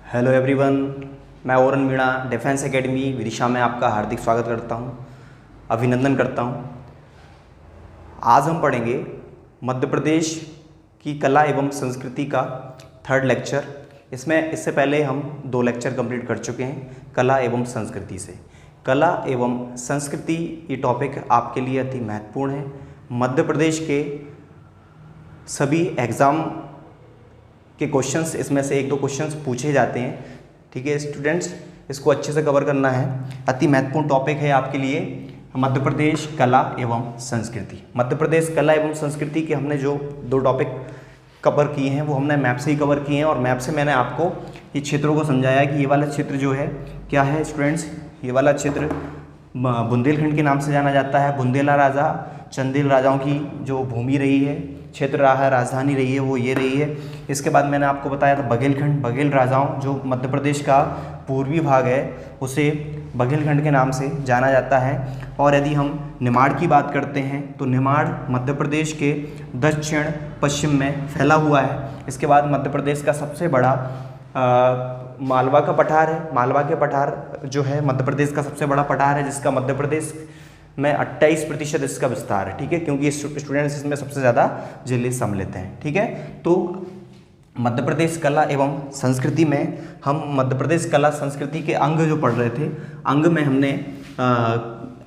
Hello everyone, मैं Oran Meena defence academy Vidisha में आपका हार्दिक स्वागत करता हूं, अभिनंदन करता हूं। आज हम पढ़ेंगे मध्य प्रदेश की कला एवं संस्कृति का थर्ड लेक्चर। इससे पहले हम 2 लेक्चर कंप्लीट कर चुके हैं कला एवं संस्कृति से। कला एवं संस्कृति ये टॉपिक आपके लिए अति महत्वपूर्ण है। मध्य प्रदेश के सभी एग्ज़ाम के क्वेश्चंस इसमें से 1-2 क्वेश्चंस पूछे जाते हैं। ठीक है स्टूडेंट्स, इसको अच्छे से कवर करना है। अति महत्वपूर्ण टॉपिक है आपके लिए मध्य प्रदेश कला एवं संस्कृति। मध्य प्रदेश कला एवं संस्कृति के हमने जो 2 टॉपिक कवर किए हैं वो हमने मैप से ही कवर किए हैं, और मैप से मैंने आपको ये क्षेत्रों को समझाया कि ये वाला क्षेत्र जो है क्या है स्टूडेंट्स। ये वाला क्षेत्र बुंदेलखंड के नाम से जाना जाता है। बुंदेला राजा चंदेल राजाओं की जो भूमि रही है, क्षेत्र रहा है, राजधानी रही है, वो ये रही है। इसके बाद मैंने आपको बताया था बघेलखंड, बघेल राजाओं जो मध्य प्रदेश का पूर्वी भाग है उसे बघेलखंड के नाम से जाना जाता है। और यदि हम निमाड़ की बात करते हैं तो निमाड़ मध्य प्रदेश के दक्षिण पश्चिम में फैला हुआ है। इसके बाद मध्य प्रदेश का सबसे बड़ा मालवा का पठार है। मालवा के पठार जो है मध्य प्रदेश का सबसे बड़ा पठार है, जिसका मध्य प्रदेश में 28% इसका विस्तार है। ठीक है, क्योंकि स्टूडेंट्स इसमें सबसे ज़्यादा जिले सम्मिलित हैं। ठीक है, तो मध्य प्रदेश कला एवं संस्कृति में हम मध्य प्रदेश कला संस्कृति के अंग जो पढ़ रहे थे, अंग में हमने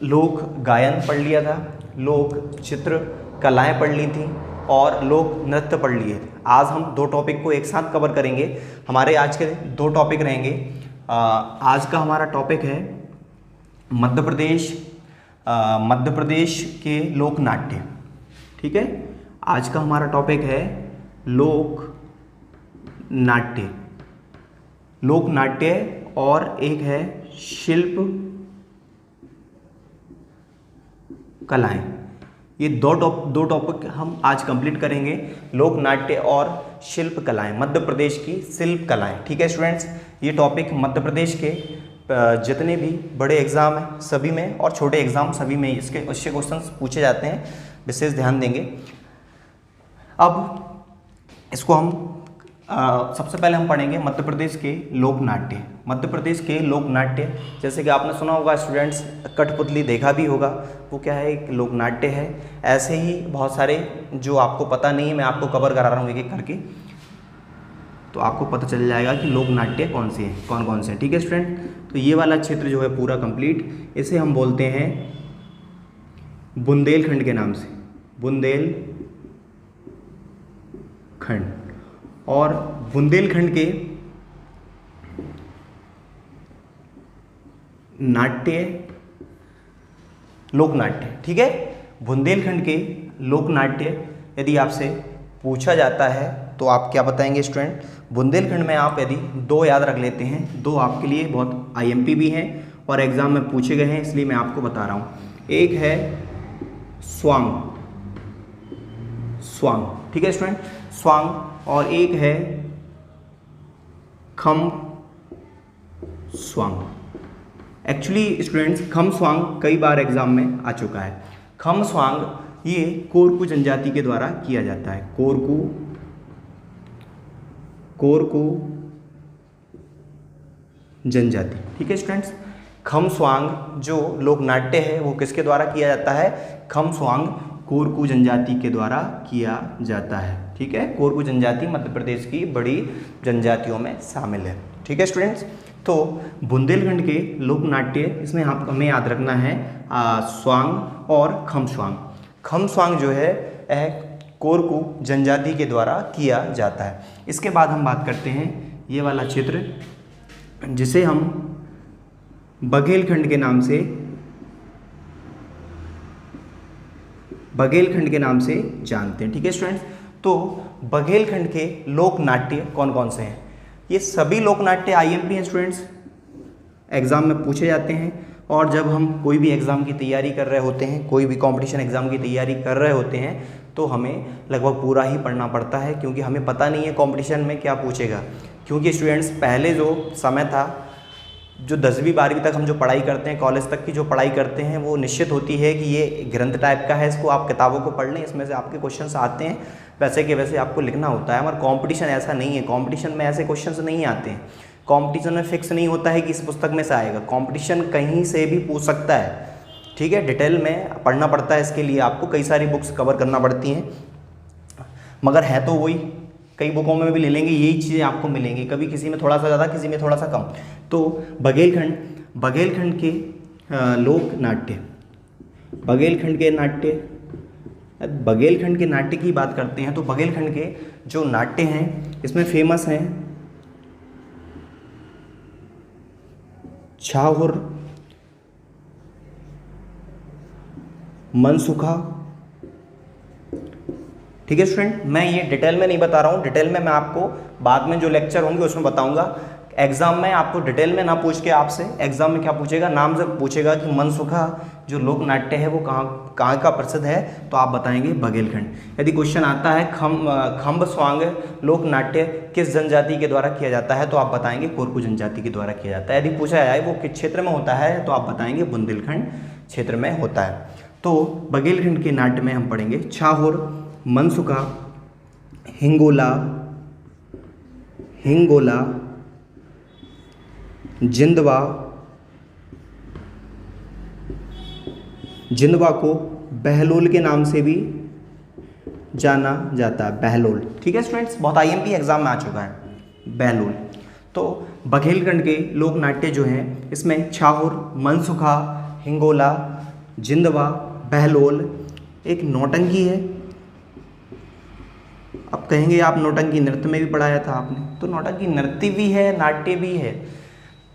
लोक गायन पढ़ लिया था, लोक चित्र कलाएँ पढ़ ली थी और लोक नृत्य पढ़ लिए थे। आज हम 2 टॉपिक को एक साथ कवर करेंगे। हमारे आज के 2 टॉपिक रहेंगे। आज का हमारा टॉपिक है मध्य प्रदेश के लोक नाट्य। ठीक है, आज का हमारा टॉपिक है लोक नाट्य। लोक नाट्य और एक है शिल्प कलाएं। ये दो टॉपिक हम आज कंप्लीट करेंगे, लोक नाट्य और शिल्प कलाएं, मध्य प्रदेश की शिल्प कलाएं। ठीक है स्टूडेंट्स, ये टॉपिक मध्य प्रदेश के जितने भी बड़े एग्ज़ाम हैं सभी में और छोटे एग्ज़ाम सभी में इसके क्वेश्चंस पूछे जाते हैं, विशेष ध्यान देंगे। अब इसको हम सबसे पहले हम पढ़ेंगे मध्य प्रदेश के लोक नाट्य। मध्य प्रदेश के लोक नाट्य, जैसे कि आपने सुना होगा स्टूडेंट्स, कठपुतली देखा भी होगा, वो क्या है, एक लोक नाट्य है। ऐसे ही बहुत सारे जो आपको पता नहीं है, मैं आपको कवर करा रहा हूँ एक-एक करके, तो आपको पता चल जाएगा कि लोक नाट्य कौन से हैं। ठीक है स्टूडेंट, तो ये वाला क्षेत्र जो है पूरा कंप्लीट, इसे हम बोलते हैं बुंदेलखंड के नाम से, बुंदेलखंड। और बुंदेलखंड के नाट्य लोक नाट्य। ठीक है, बुंदेलखंड के लोक नाट्य यदि आपसे पूछा जाता है तो आप क्या बताएंगे स्टूडेंट। बुंदेलखंड में आप यदि 2 याद रख लेते हैं, 2 आपके लिए बहुत IMP भी हैं और एग्जाम में पूछे गए हैं, इसलिए मैं आपको बता रहा हूँ। एक है स्वांग, ठीक है स्टूडेंट, स्वांग, और एक है खम स्वांग। एक्चुअली स्टूडेंट्स खम स्वांग कई बार एग्जाम में आ चुका है। खम स्वांग ये कोरकू जनजाति के द्वारा किया जाता है। कोरकू जनजाति। ठीक है स्टूडेंट्स, खम स्वांग जो लोक नाट्य है वो किसके द्वारा किया जाता है, खम स्वांग कोरकू जनजाति के द्वारा किया जाता है। ठीक है, कोरकू जनजाति मध्य प्रदेश की बड़ी जनजातियों में शामिल है। ठीक है स्टूडेंट्स, तो बुंदेलखंड के लोक नाट्य, इसमें हमें याद रखना है स्वांग और खम स्वांग। खम स्वांग जो है कोरकू जनजाति के द्वारा किया जाता है। इसके बाद हम बात करते हैं ये वाला क्षेत्र जिसे हम बघेलखंड के नाम से जानते हैं। ठीक है स्टूडेंट्स, तो बघेलखंड के लोक नाट्य कौन कौन से हैं। ये सभी लोक नाट्य IMP हैं स्टूडेंट्स, एग्ज़ाम में पूछे जाते हैं। और जब हम कोई भी एग्ज़ाम की तैयारी कर रहे होते हैं, कोई भी कंपटीशन एग्ज़ाम की तैयारी कर रहे होते हैं, तो हमें लगभग पूरा ही पढ़ना पड़ता है, क्योंकि हमें पता नहीं है कंपटीशन में क्या पूछेगा। क्योंकि स्टूडेंट्स पहले जो समय था जो 10वीं 12वीं तक हम जो पढ़ाई करते हैं, कॉलेज तक की जो पढ़ाई करते हैं, वो निश्चित होती है कि ये ग्रंथ टाइप का है, इसको आप किताबों को पढ़ लें, इसमें से आपके क्वेश्चंस आते हैं, वैसे के वैसे आपको लिखना होता है। मगर कंपटीशन ऐसा नहीं है, कंपटीशन में ऐसे क्वेश्चंस नहीं आते हैं, कंपटीशन में फिक्स नहीं होता है कि इस पुस्तक में से आएगा, कंपटीशन कहीं से भी पूछ सकता है, ठीक है। डिटेल में पढ़ना पड़ता है, इसके लिए आपको कई सारी बुक्स कवर करना पड़ती हैं, मगर है तो वही, कई बुकों में भी ले लेंगे यही चीज़ें आपको मिलेंगी, कभी किसी में थोड़ा सा ज़्यादा, किसी में थोड़ा सा कम। तो बघेलखंड के लोक नाट्य, बघेलखंड के नाट्य की बात करते हैं तो बघेलखंड के जो नाट्य हैं इसमें फेमस हैं छाहुर, मनसुखा, ठीक है स्टूडेंट। मैं ये डिटेल में नहीं बता रहा हूँ, डिटेल में मैं आपको बाद में जो लेक्चर होंगे उसमें बताऊंगा। एग्जाम में आपको डिटेल में ना पूछ के आपसे एग्जाम में क्या पूछेगा, नाम से पूछेगा कि मनसुखा जो लोक नाट्य है वो कहाँ का प्रसिद्ध है, तो आप बताएंगे बघेलखंड। यदि क्वेश्चन आता है खम्ब स्वांग लोक नाट्य किस जनजाति के द्वारा किया जाता है, तो आप बताएंगे कोरकू जनजाति के द्वारा किया जाता है। यदि पूछा जाए वो किस क्षेत्र में होता है, तो आप बताएंगे बुंदेलखंड क्षेत्र में होता है। तो बघेलखंड के नाट्य में हम पढ़ेंगे छाहुर, मनसुखा, हिंगोला, जिंदवा को बहलोल के नाम से भी जाना जाता है, बहलोल, ठीक है स्टूडेंट्स, बहुत आईएमपी एग्जाम में आ चुका है बहलोल। तो बघेलखंड के लोक नाट्य जो हैं इसमें छाहुर, मनसुखा, हिंगोला, जिंदवा, बहलोल, एक नौटंकी है। अब कहेंगे आप नौटंकी नृत्य में भी पढ़ाया था आपने, तो नौटंकी नृत्य भी है, नाट्य भी है।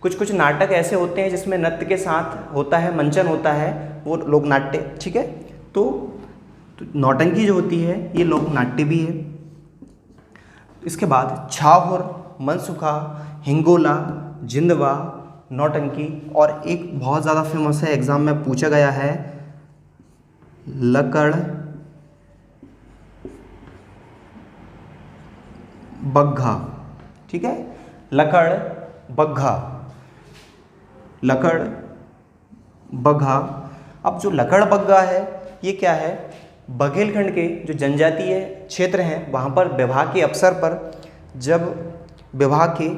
कुछ नाटक ऐसे होते हैं जिसमें नृत्य के साथ होता है, मंचन होता है, वो लोक नाट्य, ठीक है। तो नौटंकी जो होती है ये लोक नाट्य भी है। इसके बाद छाहुर, मनसुखा, हिंगोला, जिंदवा, नौटंकी, और एक बहुत ज़्यादा फेमस है, एग्जाम में पूछा गया है, लकड़ बग्घा, ठीक है, लकड़ बग्घा। अब जो लकड़ बग्घा है ये क्या है, बघेलखंड के जो जनजातीय क्षेत्र हैं वहाँ पर विवाह के अवसर पर, जब विवाह के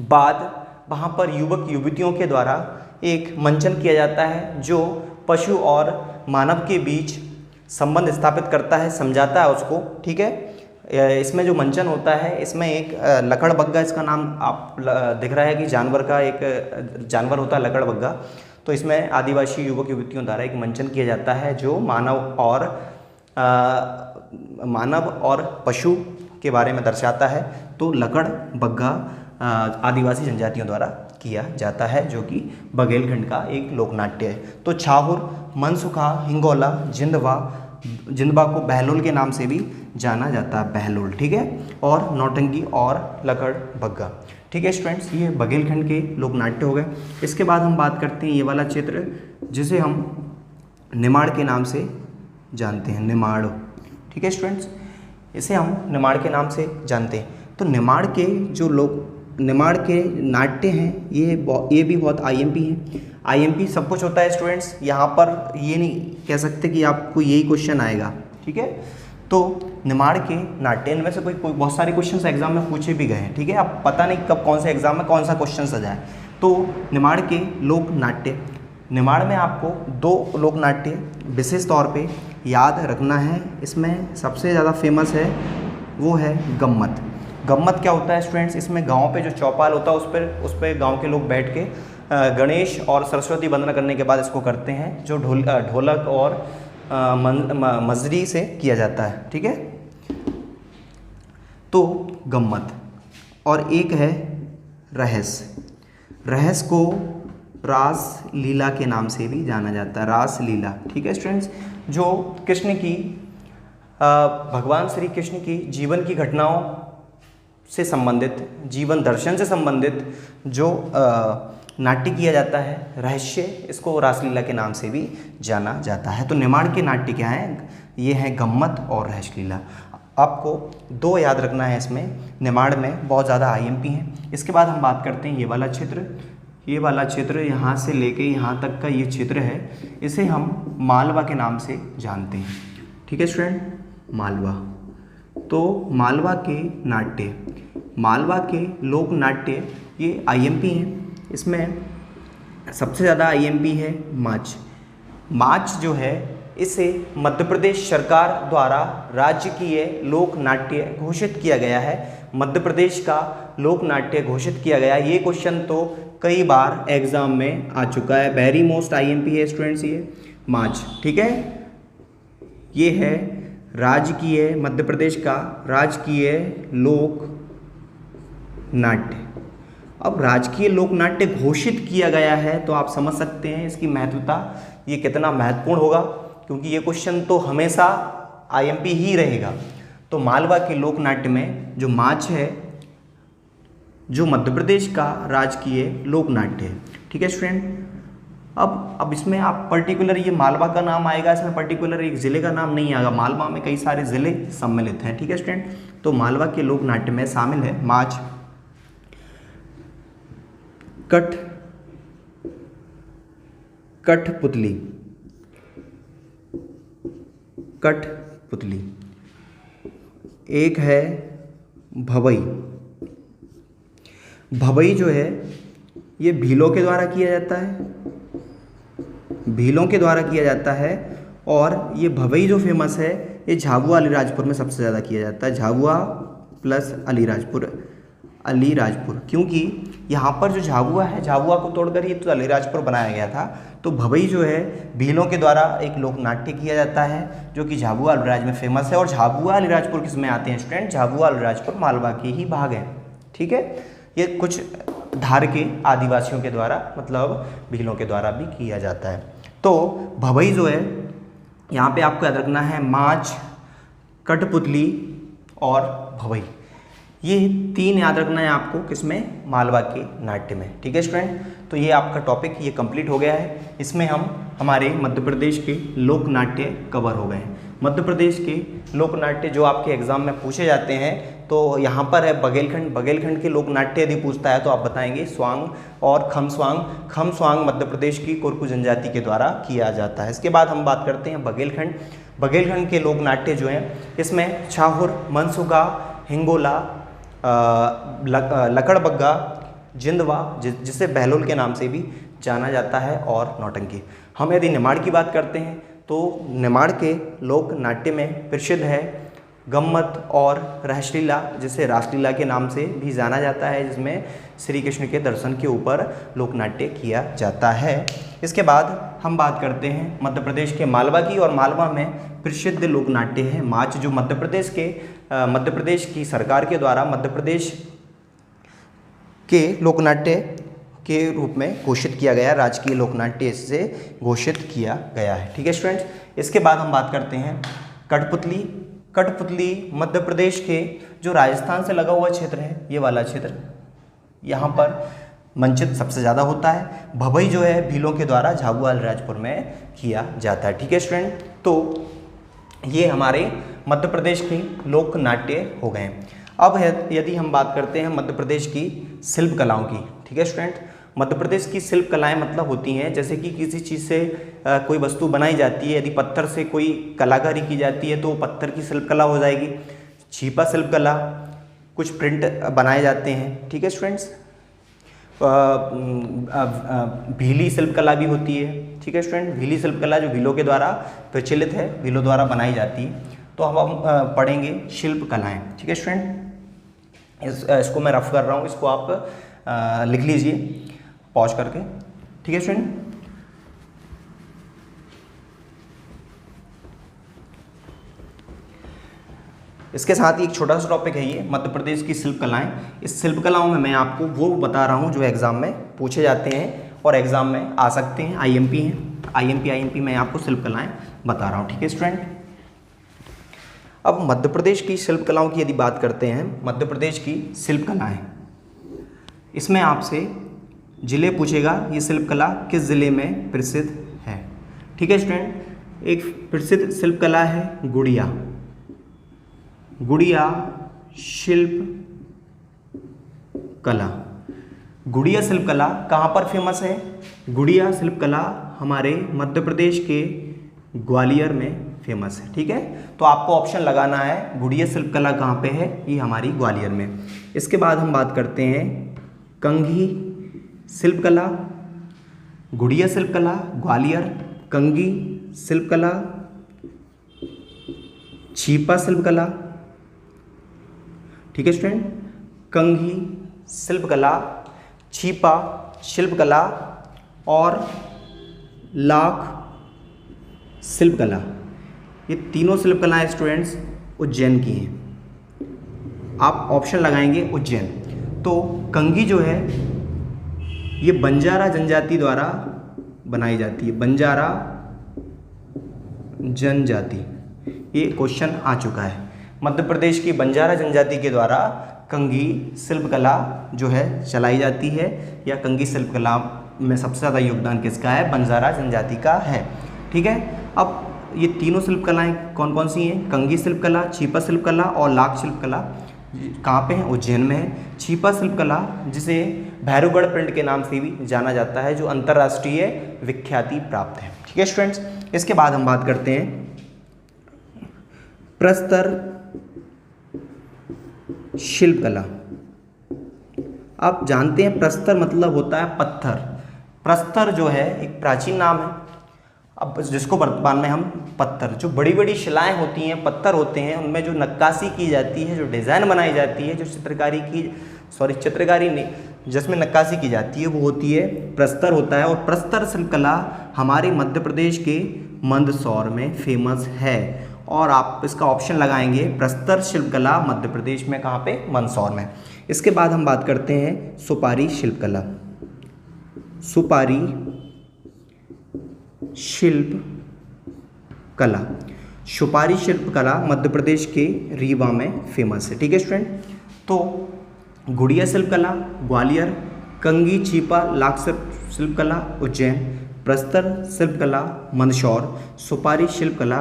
बाद वहाँ पर युवक युवतियों के द्वारा एक मंचन किया जाता है जो पशु और मानव के बीच संबंध स्थापित करता है, समझाता है उसको, ठीक है। इसमें जो मंचन होता है इसमें एक लकड़ बग्घा, इसका नाम आप दिख रहा है कि जानवर का एक जानवर होता है लकड़ बग्घा। तो इसमें आदिवासी युवक युवतियों द्वारा एक मंचन किया जाता है जो मानव और पशु के बारे में दर्शाता है। तो लकड़ बग्घा आदिवासी जनजातियों द्वारा किया जाता है, जो कि बघेलखंड का एक लोक नाट्य है। तो छाहुर, मनसुखा, हिंगोला, जिंदवा को बहलोल के नाम से भी जाना जाता है, बहलोल, ठीक है, और नौटंकी और लकड़ बग्घा, ठीक है स्टूडेंट्स। ये बघेलखंड के लोक नाट्य हो गए। इसके बाद हम बात करते हैं ये वाला क्षेत्र जिसे हम निमाड़ के नाम से जानते हैं, निमाड़, ठीक है स्टूडेंट्स, इसे हम निमाड़ के नाम से जानते हैं। तो निमाड़ के नाट्य हैं, ये भी बहुत आईएमपी हैं। आईएमपी सब कुछ होता है स्टूडेंट्स, यहाँ पर ये नहीं कह सकते कि आपको यही क्वेश्चन आएगा, ठीक है। तो निमाड़ के नाट्य, इनमें से कोई बहुत सारे क्वेश्चंस एग्जाम में पूछे भी गए हैं, ठीक है। अब पता नहीं कब कौन से एग्जाम में कौन सा क्वेश्चन आ जाए। तो निमाड़ के लोक नाट्य, निमाड़ में आपको 2 लोक नाट्य विशेष तौर पे याद रखना है। इसमें सबसे ज़्यादा फेमस है वो है गम्मत। गम्मत क्या होता है स्टूडेंट्स, इसमें गाँव पे जो चौपाल होता है उस पर गाँव के लोग बैठ के गणेश और सरस्वती वंदना करने के बाद इसको करते हैं, जो ढोलक और मजरी से किया जाता है, ठीक है। तो गम्मत, और एक है रहस को रास लीला के नाम से भी जाना जाता है, रास लीला, ठीक है स्टूडेंट्स, जो कृष्ण की भगवान श्री कृष्ण की जीवन की घटनाओं से संबंधित, जीवन दर्शन से संबंधित जो नाट्य किया जाता है, रहस्य, इसको रासलीला के नाम से भी जाना जाता है। तो निमाड़ के नाट्य क्या हैं, ये हैं गम्मत और रहस्यलीला। आपको 2 याद रखना है इसमें, निमाड़ में बहुत ज़्यादा आईएमपी हैं। इसके बाद हम बात करते हैं ये वाला क्षेत्र ये वाला क्षेत्र यहाँ से लेके यहाँ तक का ये क्षेत्र है, इसे हम मालवा के नाम से जानते हैं। ठीक है स्टूडेंट, मालवा। तो मालवा के नाट्य, मालवा के लोक नाट्य ये आईएमपी हैं। इसमें सबसे ज़्यादा आईएमपी है माच। माच जो है इसे मध्य प्रदेश सरकार द्वारा राजकीय लोक नाट्य घोषित किया गया है। मध्य प्रदेश का लोक नाट्य घोषित किया गया। ये क्वेश्चन तो कई बार एग्जाम में आ चुका है। वेरी मोस्ट आईएमपी है स्टूडेंट्स ये माच। ठीक है, ये है राजकीय, मध्य प्रदेश का राजकीय लोक नाट्य। अब राजकीय लोक नाट्य घोषित किया गया है तो आप समझ सकते हैं इसकी महत्वता, ये कितना महत्वपूर्ण होगा, क्योंकि ये क्वेश्चन तो हमेशा आईएमपी ही रहेगा। तो मालवा के लोक नाट्य में जो माच है, जो मध्य प्रदेश का राजकीय लोक नाट्य है। ठीक है स्टूडेंट, अब इसमें आप पर्टिकुलर ये मालवा का नाम आएगा, इसमें पर्टिकुलर एक ज़िले का नाम नहीं आएगा। मालवा में कई सारे ज़िले सम्मिलित हैं। ठीक है स्टूडेंट, तो मालवा के लोक नाट्य में शामिल है माच, कठपुतली, कठपुतली, एक है भवई। भवई जो है ये भीलों के द्वारा किया जाता है, भीलों के द्वारा किया जाता है। और ये भवई जो फेमस है ये झाबुआ अलीराजपुर में सबसे ज़्यादा किया जाता है। झाबुआ प्लस अलीराजपुर, अलीराजपुर, क्योंकि यहाँ पर जो झाबुआ है, झाबुआ को तोड़कर ही तो अलीराजपुर बनाया गया था। तो भवई जो है भीलों के द्वारा एक लोक नाट्य किया जाता है जो कि झाबुआ अलीराज में फेमस है। और झाबुआ अलीराजपुर किस में आते हैं स्टूडेंट? झाबुआ अलीराजपुर मालवा के ही भाग हैं। ठीक है, ये कुछ धार के आदिवासियों के द्वारा, मतलब भीलों के द्वारा भी किया जाता है। तो भवई जो है यहाँ पे आपको याद रखना है माच, कठपुतली और भवई, ये तीन याद रखना है आपको किसमें? मालवा के नाट्य में। ठीक है स्टूडेंट, तो ये आपका टॉपिक ये कंप्लीट हो गया है। इसमें हम हमारे मध्य प्रदेश के लोक नाट्य कवर हो गए हैं। मध्य प्रदेश के लोक नाट्य जो आपके एग्जाम में पूछे जाते हैं, तो यहाँ पर है बघेलखंड। बघेलखंड के लोक नाट्य यदि पूछता है तो आप बताएंगे स्वांग और खमस्वांग। खमस्वांग मध्य प्रदेश की कोरकू जनजाति के द्वारा किया जाता है। इसके बाद हम बात करते हैं बघेलखंड। बघेलखंड के लोक नाट्य जो हैं इसमें छाहुर, मनसुगा, हिंगोला, लकड़बग्गा, जिंदवा जिसे बहलोल के नाम से भी जाना जाता है, और नौटंकी। हम यदि निमाड़ की बात करते हैं तो निमाड़ के लोक नाट्य में प्रसिद्ध है गम्मत और रहसलीला, जिसे रासलीला के नाम से भी जाना जाता है, जिसमें श्री कृष्ण के दर्शन के ऊपर लोक नाट्य किया जाता है। इसके बाद हम बात करते हैं मध्य प्रदेश के मालवा की, और मालवा में प्रसिद्ध लोक नाट्य है माच, जो मध्य प्रदेश की सरकार के द्वारा मध्य प्रदेश के लोक नाट्य के रूप में घोषित किया गया, राजकीय लोक नाट्य से घोषित किया गया है। ठीक है स्टूडेंट्स, इसके बाद हम बात करते हैं कठपुतली। कठपुतली मध्य प्रदेश के जो राजस्थान से लगा हुआ क्षेत्र है, ये वाला क्षेत्र, यहाँ पर मंचित सबसे ज़्यादा होता है। भवई जो है भीलों के द्वारा झाबुआ अलीराजपुर में किया जाता है। ठीक है स्टूडेंट, तो ये हमारे मध्य प्रदेश के लोक नाट्य हो गए। अब यदि हम बात करते हैं मध्य प्रदेश की शिल्प कलाओं की। ठीक है स्टूडेंट, मध्य प्रदेश की शिल्प कलाएं मतलब होती हैं जैसे कि किसी चीज़ से कोई वस्तु बनाई जाती है, यदि पत्थर से कोई कलाकारी की जाती है तो पत्थर की शिल्प कला हो जाएगी। छिपा शिल्प कला, कुछ प्रिंट बनाए जाते हैं। ठीक है स्टूडेंट्स, भीली शिल्प कला भी होती है। ठीक है स्टूडेंट, भीली शिल्प कला जो भीलों के द्वारा प्रचलित है, भीलों द्वारा बनाई जाती है। तो हम पढ़ेंगे शिल्प कलाएँ। ठीक है स्टूडेंट, इसको मैं रफ कर रहा हूँ, इसको आप लिख लीजिए पॉज करके। ठीक है स्टूडेंट, इसके साथ ही एक छोटा सा टॉपिक है ये मध्य प्रदेश की शिल्प कलाएं। इस शिल्प कलाओं में मैं आपको वो बता रहा हूँ जो एग्जाम में पूछे जाते हैं और एग्जाम में आ सकते हैं, आईएमपी हैं। आईएमपी मैं आपको शिल्प कलाएं बता रहा हूँ। ठीक है स्टूडेंट, अब मध्य प्रदेश की शिल्प कलाओं की यदि बात करते हैं, मध्य प्रदेश की शिल्प कलाएं, इसमें आपसे जिले पूछेगा ये शिल्प कला किस ज़िले में प्रसिद्ध है। ठीक है स्टूडेंट, एक प्रसिद्ध शिल्प कला है गुड़िया। गुड़िया शिल्प कला, गुड़िया शिल्पकला कहाँ पर फेमस है? गुड़िया शिल्पकला हमारे मध्य प्रदेश के ग्वालियर में फेमस है। ठीक है, तो आपको ऑप्शन लगाना है गुड़िया शिल्पकला कहाँ पे है, ये हमारी ग्वालियर में। इसके बाद हम बात करते हैं कंघी शिल्पकला, गुड़िया शिल्पकला ग्वालियर, कंघी शिल्पकला, छीपा शिल्पकला। ठीक है स्टूडेंट, कंघी शिल्पकला, छीपा शिल्पकला और लाख शिल्पकला, ये तीनों शिल्पकलाएं स्टूडेंट्स उज्जैन की हैं। आप ऑप्शन लगाएंगे उज्जैन। तो कंघी जो है ये बंजारा जनजाति द्वारा बनाई जाती है, बंजारा जनजाति, ये क्वेश्चन आ चुका है। मध्य प्रदेश की बंजारा जनजाति के द्वारा कंघी शिल्पकला जो है चलाई जाती है, या कंघी शिल्पकला में सबसे ज़्यादा योगदान किसका है? बंजारा जनजाति का है। ठीक है, अब ये तीनों शिल्पकलाएं कौन कौन सी हैं? कंघी शिल्पकला, छीपा शिल्पकला और लाख शिल्पकला कहाँ पे हैं? उज्जैन में है। छीपा शिल्पकला जिसे भैरवगढ़ प्रिंट के नाम से भी जाना जाता है, जो अंतर्राष्ट्रीय विख्याति प्राप्त है। ठीक है स्टूडेंट्स, इसके बाद हम बात करते हैं प्रस्तर शिल्पकला। आप जानते हैं प्रस्तर मतलब होता है पत्थर। प्रस्तर जो है एक प्राचीन नाम है, अब जिसको वर्तमान में हम पत्थर, जो बड़ी बड़ी शिलाएं होती हैं, पत्थर होते हैं, उनमें जो नक्काशी की जाती है, जो डिज़ाइन बनाई जाती है, जो चित्रकारी नहीं, जिसमें नक्काशी की जाती है, वो होती है प्रस्तर होता है। और प्रस्तर शिल्पकला हमारे मध्य प्रदेश के मंदसौर में फेमस है। और आप इसका ऑप्शन लगाएंगे प्रस्तर शिल्पकला मध्य प्रदेश में कहाँ पे? मंदसौर में। इसके बाद हम बात करते हैं सुपारी शिल्पकला। सुपारी शिल्पकला, सुपारी शिल्पकला मध्य प्रदेश के रीवा में फेमस है। ठीक है स्टूडेंट, तो गुड़िया शिल्पकला ग्वालियर, कंघी छीपा लाख शिल्पकला उज्जैन, प्रस्तर शिल्पकला मंदसौर, सुपारी शिल्पकला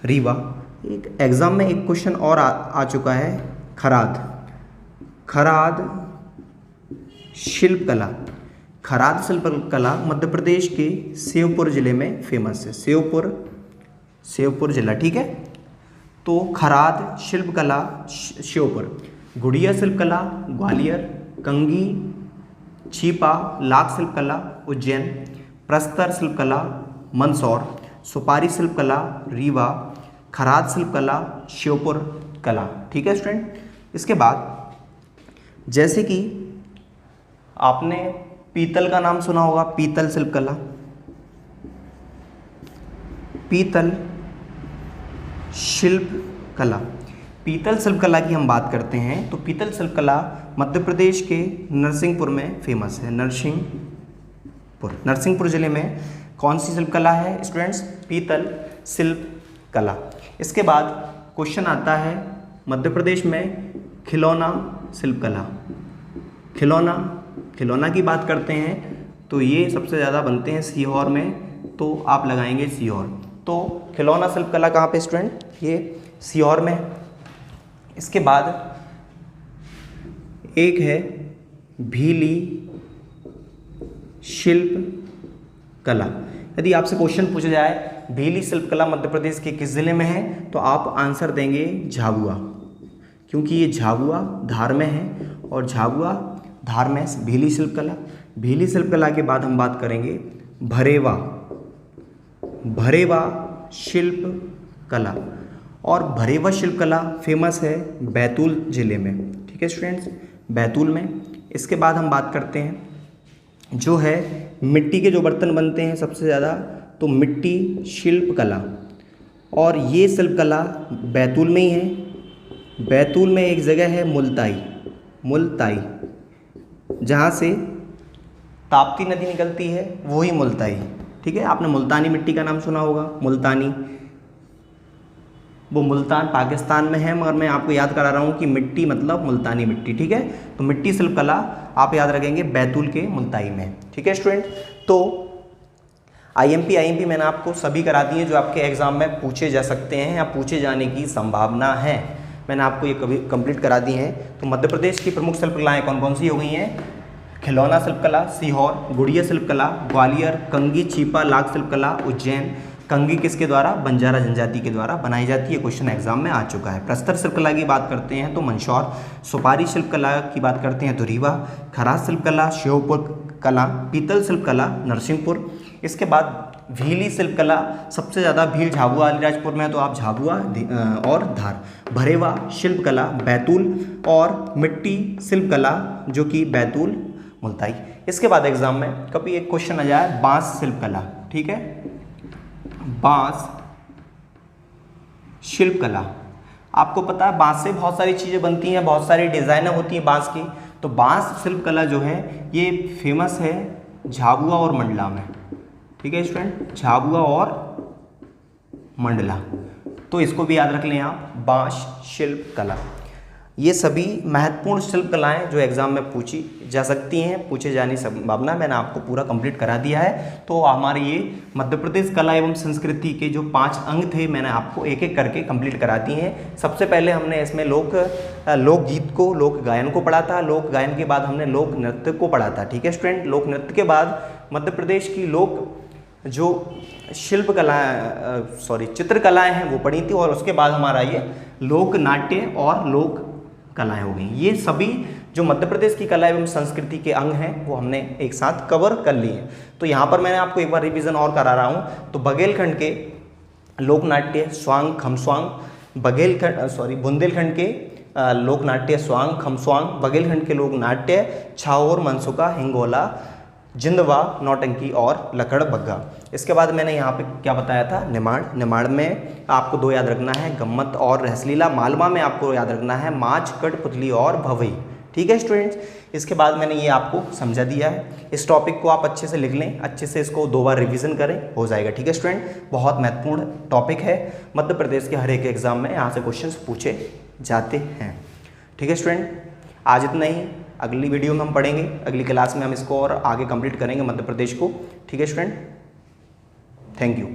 रीवा। एक एग्ज़ाम में एक क्वेश्चन और आ चुका है, खराद, खराद शिल्पकला। खराद शिल्पकला मध्य प्रदेश के सेवपुर जिले में फेमस है, सेवपुर जिला। ठीक है, तो खराद शिल्पकला श्योपुर, गुड़िया शिल्पकला ग्वालियर, कंघी छीपा लाख शिल्पकला उज्जैन, प्रस्तर शिल्पकला मंदसौर, सुपारी शिल्पकला रीवा, खराद शिल्पकला श्योपुर कला। ठीक है स्टूडेंट, इसके बाद जैसे कि आपने पीतल का नाम सुना होगा, पीतल शिल्पकला, पीतल शिल्पकला। पीतल शिल्पकला की हम बात करते हैं तो पीतल शिल्पकला मध्य प्रदेश के नरसिंहपुर में फेमस है। नरसिंहपुर जिले में कौन सी शिल्पकला है स्टूडेंट्स? पीतल शिल्पकला। इसके बाद क्वेश्चन आता है मध्य प्रदेश में खिलौना शिल्पकला। खिलौना की बात करते हैं तो ये सबसे ज़्यादा बनते हैं सीहोर में, तो आप लगाएंगे सीहोर। तो खिलौना शिल्पकला कहाँ पे स्टूडेंट? ये सीहोर में। इसके बाद एक है भीली शिल्पकला। यदि आपसे क्वेश्चन पूछा जाए भीली शिल्पकला मध्य प्रदेश के किस जिले में है, तो आप आंसर देंगे झाबुआ, क्योंकि ये झाबुआ धार में है और झाबुआ धार में भीली शिल्पकला। भीली शिल्पकला के बाद हम बात करेंगे भरेवा शिल्पकला, और भरेवा शिल्पकला फेमस है बैतूल जिले में। ठीक है स्टूडेंट्स, बैतूल में। इसके बाद हम बात करते हैं जो है मिट्टी के जो बर्तन बनते हैं सबसे ज़्यादा, तो मिट्टी शिल्पकला, और ये शिल्पकला बैतूल में ही है। बैतूल में एक जगह है मुलताई, जहाँ से ताप्ती नदी निकलती है, वही मुलताई। ठीक है, आपने मुल्तानी मिट्टी का नाम सुना होगा, मुल्तानी, वो मुल्तान पाकिस्तान में है, मगर मैं आपको याद करा रहा हूँ कि मिट्टी मतलब मुल्तानी मिट्टी। ठीक है, तो मिट्टी शिल्पकला आप याद रखेंगे बैतूल के मुल्ताई में। ठीक है स्टूडेंट, तो आईएमपी मैंने आपको सभी करा दी है जो आपके एग्ज़ाम में पूछे जा सकते हैं या पूछे जाने की संभावना है, मैंने आपको ये कभी कंप्लीट करा दी हैं। तो मध्य प्रदेश की प्रमुख शिल्पकलाएँ कौन कौन सी हो गई हैं? खिलौना शिल्पकला सीहोर, गुड़िया शिल्पकला ग्वालियर, कंगी छीपा लाख शिल्पकला उज्जैन। कंगी किसके द्वारा? बंजारा जनजाति के द्वारा बनाई जाती है, क्वेश्चन एग्जाम में आ चुका है। प्रस्तर शिल्पकला की बात करते हैं तो मंदसौर। सुपारी शिल्पकला की बात करते हैं तो रीवा। खराज शिल्पकला श्योपुर कला। पीतल शिल्पकला नरसिंहपुर। इसके बाद भीली शिल्पकला, सबसे ज़्यादा भील झाबुआ अलीराजपुर में, तो आप झाबुआ और धार। भरेवा शिल्पकला बैतूल और मिट्टी शिल्पकला जो कि बैतूल मुल्ताई। इसके बाद एग्जाम में कभी एक क्वेश्चन आ जाए बांस शिल्पकला, ठीक है, बांस शिल्पकला। आपको पता है बांस से बहुत सारी चीज़ें बनती हैं, बहुत सारी डिज़ाइनें होती हैं बांस की। तो बांस शिल्पकला जो है ये फेमस है झाबुआ और मंडला में, ठीक है स्टूडेंट, झाबुआ और मंडला। तो इसको भी याद रख लें आप, बांस शिल्पकला। ये सभी महत्वपूर्ण शिल्पकलाएं जो एग्जाम में पूछी जा सकती हैं, पूछे जाने की संभावना मैंने आपको पूरा कंप्लीट करा दिया है। तो हमारे ये मध्य प्रदेश कला एवं संस्कृति के जो 5 अंग थे मैंने आपको एक एक करके कंप्लीट करा दिए हैं। सबसे पहले हमने इसमें लोकगीत को, लोक गायन को पढ़ा था। लोक गायन के बाद हमने लोक नृत्य को पढ़ा था, ठीक है स्टूडेंट। लोक नृत्य के बाद मध्य प्रदेश की जो चित्रकलाएं हैं वो पढ़ी थी, और उसके बाद हमारा ये लोक नाट्य और लोक कलाएं हो गई। ये सभी जो मध्य प्रदेश की कला एवं संस्कृति के अंग हैं वो हमने एक साथ कवर कर लिए हैं। तो यहाँ पर मैंने आपको एक बार रिवीजन और करा रहा हूँ। तो बघेलखंड के लोकनाट्य स्वांग खमस्वांग, बुंदेलखंड के लोकनाट्य स्वांग खमस्वांग, बघेलखंड के लोकनाट्य छाओर मनसुका हिंगोला जिंदवा नौटंकी और लकड़ बग्गा। इसके बाद मैंने यहाँ पे क्या बताया था, निमाड़। निमाड़ में आपको 2 याद रखना है, गम्मत और रहसलीला। मालवा में आपको याद रखना है माछ कठपुतली और भवई, ठीक है स्टूडेंट्स। इसके बाद मैंने ये आपको समझा दिया है। इस टॉपिक को आप अच्छे से लिख लें, अच्छे से इसको 2 बार रिवीजन करें, हो जाएगा, ठीक है स्टूडेंट। बहुत महत्वपूर्ण टॉपिक है, मध्य प्रदेश के हर एक एग्जाम में यहाँ से क्वेश्चन पूछे जाते हैं, ठीक है स्टूडेंट। आज इतना ही, अगली वीडियो में हम पढ़ेंगे, अगली क्लास में हम इसको और आगे कंप्लीट करेंगे मध्य प्रदेश को, ठीक है स्टूडेंट। Thank you.